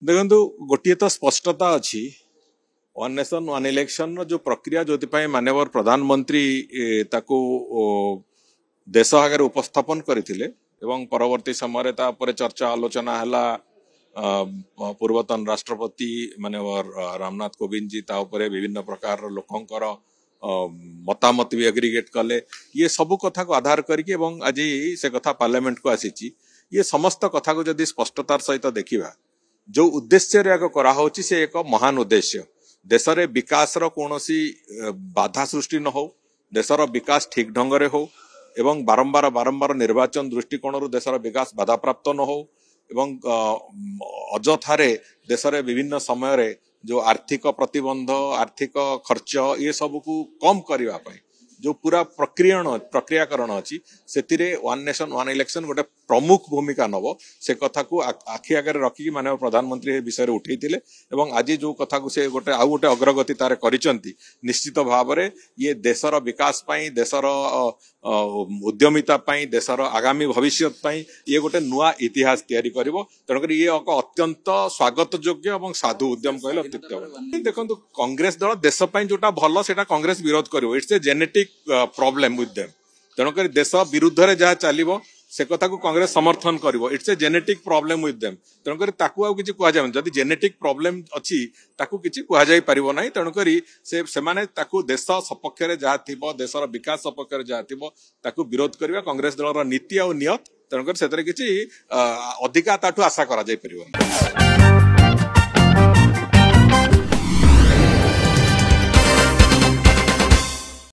देखु गोटे तो स्पष्टता अच्छी वन नेशन वन इलेक्शन जो प्रक्रिया जो माननीय प्रधानमंत्री ताकू देश आगे उपस्थापन करथिले एवं परवर्ती समय चर्चा आलोचना है पूर्वतन राष्ट्रपति माननीय रामनाथ कोविंद जी ताऊपर विभिन्न प्रकार लोकंकर मतामत भी एग्रीगेट कले ये सब कथा को आधार करके आज से कथा पार्लियामेंट को आसी ये समस्त कथा को जदि स्पष्टतार सहित देखा जो उद्देश्य कराई से एक महान उद्देश्य देशर विकास कौनसी बाधा सृष्टि न हो देशर विकास ठीक ढंग से हो एवं बारंबार बारंबार निर्वाचन दृष्टिकोण देशर विकास बाधा प्राप्त न हो एवं अजथारे देशर विभिन्न समय जो आर्थिक प्रतिबंध आर्थिक खर्च ये सब को कम करने जो पूरा प्रक्रियाकरण अच्छी से वन नेशन वन इलेक्शन गोटे प्रमुख भूमिका नब से कथा को आखि आगे रखिकी माननीय प्रधानमंत्री विषय उठे आज जो कथा को से गोटे आउ गोटे अग्रगति तार करिसेंती निश्चित भाव में ये देशर विकास पाई देशर उद्यमिता पाई देशर आगामी भविष्य पाई ये गोटे नुआ इतिहास तैयारी करिवो तेणुकर ये एक अत्यंत स्वागत योग्य और साधु उद्यम कहले अत्युत्तम देखो कांग्रेस दल देश जोटा भल सेटा कांग्रेस विरोध करिवो it's a genetic problem with them तेणुकर देश विरुद्ध रे जहाँ चलिवो से कथा को कांग्रेस समर्थन करिवो it's a genetic problem with them तेणुकर ताकू आ किछि कुआ जाय जदि जेनेटिक प्रॉब्लम अछि ताकू किछि कुआ जाय परिबो नै तेणुकर से माने ताकू देश सपक्ष रे जहाँ थिबो देशर विकास सपक्ष रे जहाँ थिबो ताकू विरोध करिवा कांग्रेस दलर नीति और नियत तेणुकर सेतरे किछि अधिका ताठू आशा करा जाय परिबो।